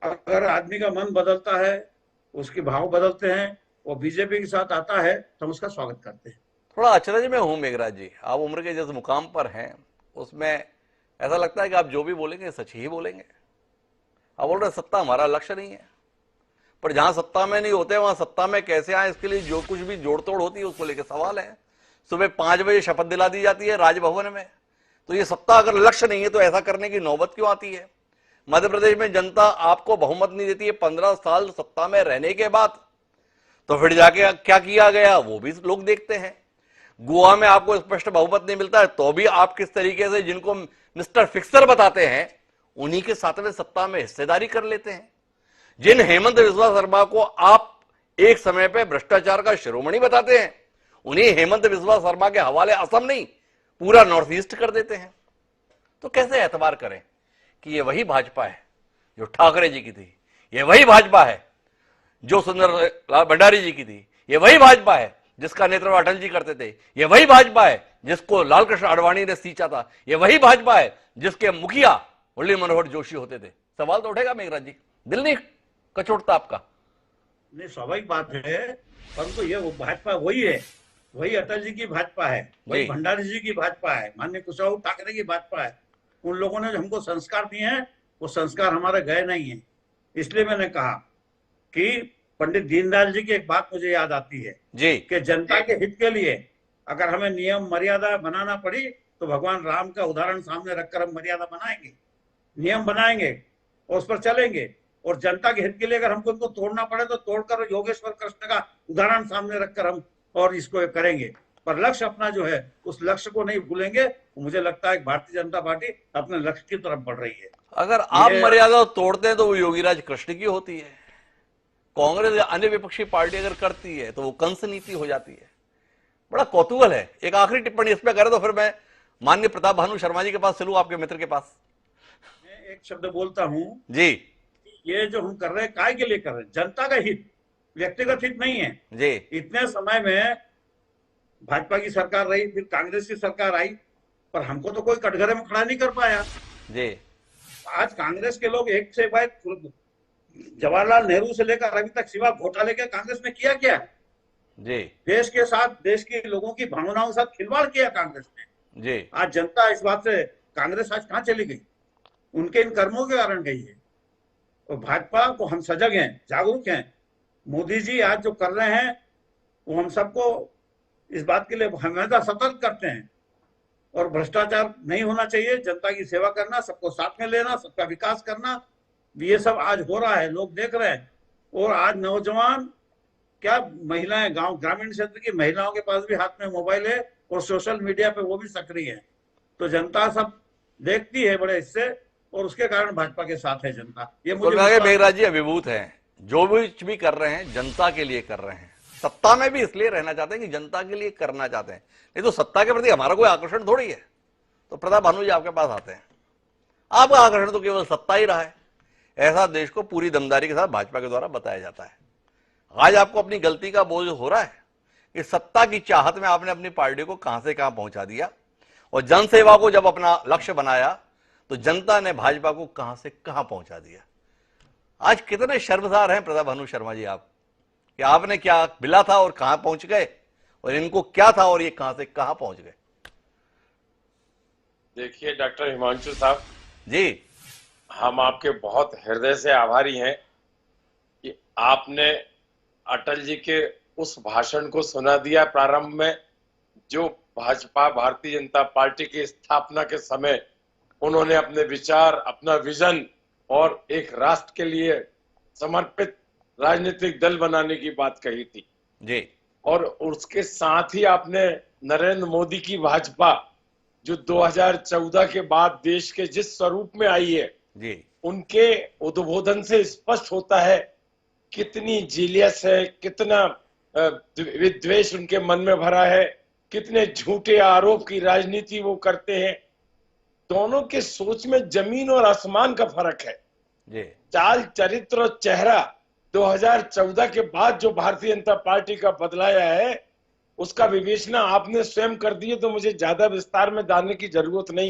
अगर आदमी का मन बदलता है, उसके भाव बदलते हैं, वो बीजेपी के साथ आता है तो हम उसका स्वागत करते हैं। थोड़ा अचरज में हूं मेघराज जी, आप उम्र के जिस मुकाम पर हैं उसमें ऐसा लगता है कि आप जो भी बोलेंगे सच ही बोलेंगे। आप बोल रहे सत्ता हमारा लक्ष्य नहीं है, पर जहां सत्ता में नहीं होते वहां सत्ता में कैसे आए इसके लिए जो कुछ भी जोड़ तोड़ होती है उसको लेकर सवाल है। सुबह 5 बजे शपथ दिला दी जाती है राजभवन में, तो ये सत्ता अगर लक्ष्य नहीं है तो ऐसा करने की नौबत क्यों आती है? मध्य प्रदेश में जनता आपको बहुमत नहीं देती है 15 साल सत्ता में रहने के बाद, तो फिर जाके क्या किया गया वो भी लोग देखते हैं। गोवा में आपको स्पष्ट बहुमत नहीं मिलता है तो भी आप किस तरीके से जिनको मिस्टर फिक्सर बताते हैं उन्हीं के साथ में सत्ता में हिस्सेदारी कर लेते हैं। जिन हेमंत बिस्वा शर्मा को आप एक समय पे भ्रष्टाचार का शिरोमणि बताते हैं, उन्हीं हेमंत बिस्वा शर्मा के हवाले असम नहीं पूरा नॉर्थ ईस्ट कर देते हैं। तो कैसे एतबार करें कि ये वही भाजपा है जो ठाकरे जी की थी, ये वही भाजपा है जो सुंदर भंडारी जी की थी, ये वही भाजपा है जिसका नेतृत्व अटल जी करते थे, ये वही भाजपा है जिसको लाल कृष्ण आडवाणी ने सींचा था, ये वही भाजपा है जिसके मुखिया मुरली मनोहर जोशी होते थे। सवाल तो उठेगा मेघराज जी, दिल नहीं कचोटता आपका? नहीं, स्वाभाविक बात है, परंतु ये वो भाजपा वही है, वही अटल जी की भाजपा है, वही जी भंडारी जी की भाजपा है, माननीय कुशवाहा ठाकरे की भाजपा है। उन लोगों ने जो हमको संस्कार दिए हैं वो संस्कार हमारे गए नहीं है। इसलिए मैंने कहा कि पंडित दीनदयाल जी की एक बात मुझे याद आती है जी कि जनता के हित के लिए अगर हमें नियम मर्यादा बनाना पड़ी तो भगवान राम का उदाहरण सामने रखकर हम मर्यादा बनाएंगे, नियम बनाएंगे और उस पर चलेंगे। और जनता के हित के लिए अगर हमको उनको तोड़ना पड़े तो तोड़कर योगेश्वर कृष्ण का उदाहरण सामने रखकर हम और इसको करेंगे। पर लक्ष्य अपना जो है उस लक्ष्य को नहीं भूलेंगे। मुझे लगता है भारतीय जनता पार्टी अपने लक्ष्य की तरफ बढ़ रही है। अगर आप ये मर्यादा तोड़ते हैं तो वो योगीराज कृष्ण की होती है, कांग्रेस या अन्य विपक्षी पार्टी अगर करती है तो वो कंस नीति हो जाती है। बड़ा कौतूहल है। एक आखिरी टिप्पणी इस पर करें तो फिर मैं माननीय प्रताप भानु शर्मा जी के पास चलूं, आपके मित्र के पास। मैं एक शब्द बोलता हूं, जी ये जो हम कर रहे हैं काय के लिए कर रहे हैं? जनता का हित, व्यक्तिगत हित नहीं है। जी इतने समय में भाजपा की सरकार रही, फिर कांग्रेस की सरकार आई, पर हमको तो कोई कटघरे में खड़ा नहीं कर पाया। जी आज कांग्रेस के लोग एक से बाद जवाहरलाल नेहरू से लेकर अभी तक सिवा घोटाले के कांग्रेस ने किया क्या? जी देश के साथ, देश के लोगों की भावनाओं के साथ खिलवाड़ किया कांग्रेस ने। जी आज जनता इस बात से, कांग्रेस आज कहां चली गई? उनके इन कर्मों के कारण गई है। तो भाजपा को हम सजग हैं, जागरूक हैं। मोदी जी आज जो कर रहे हैं वो हम सबको इस बात के लिए हमेशा सतर्क करते हैं। और भ्रष्टाचार नहीं होना चाहिए, जनता की सेवा करना, सबको साथ में लेना, सबका विकास करना, ये सब आज हो रहा है, लोग देख रहे हैं। और आज नौजवान क्या, महिलाएं, गांव ग्रामीण क्षेत्र की महिलाओं के पास भी हाथ में मोबाइल है और सोशल मीडिया पे वो भी सक्रिय है। तो जनता सब देखती है बड़े हिस्से, और उसके कारण भाजपा के साथ है जनता, ये कुल मुझे मिला के विश्वास है। मेघराज जी अभिभूत हैं, जो भी कर रहे हैं जनता के लिए कर रहे हैं। सत्ता में भी इसलिए रहना चाहते हैं कि जनता के लिए करना चाहते हैं, नहीं तो सत्ता के प्रति हमारा कोई आकर्षण थोड़ी है। तो प्रताप भानु जी आपके पास आते हैं, आपका आकर्षण तो केवल सत्ता ही रहा है, ऐसा देश को पूरी दमदारी के साथ भाजपा के द्वारा बताया जाता है। आज आपको अपनी गलती का बोझ हो रहा है कि सत्ता की चाहत में आपने अपनी पार्टी को कहां से कहां पहुंचा दिया, और जनसेवा को जब अपना लक्ष्य बनाया तो जनता ने भाजपा को कहां से कहां पहुंचा दिया। आज कितने शर्मसार हैं प्रताप भानु शर्मा जी आप, कि आपने क्या मिला था और कहां पहुंच गए, और इनको क्या था और ये कहां से कहां पहुंच गए। देखिए डॉक्टर हिमांशु साहब, जी हम आपके बहुत हृदय से आभारी हैं कि आपने अटल जी के उस भाषण को सुना दिया प्रारंभ में, जो भाजपा भारतीय जनता पार्टी की स्थापना के समय उन्होंने अपने विचार, अपना विजन और एक राष्ट्र के लिए समर्पित राजनीतिक दल बनाने की बात कही थी। जी और उसके साथ ही आपने नरेंद्र मोदी की भाजपा, जो 2014 के बाद देश के जिस स्वरूप में आई है, जी उनके उद्बोधन से स्पष्ट होता है कितनी जीलियस है, कितना विद्वेष उनके मन में भरा है, कितने झूठे आरोप की राजनीति वो करते हैं। दोनों के सोच में जमीन और आसमान का फर्क है। जी चाल, चरित्र और चेहरा 2014 के बाद जो भारतीय जनता पार्टी का बदलाया है, उसका विवेचना आपने स्वयं कर दी है, तो मुझे ज्यादा विस्तार में डालने की जरूरत नहीं।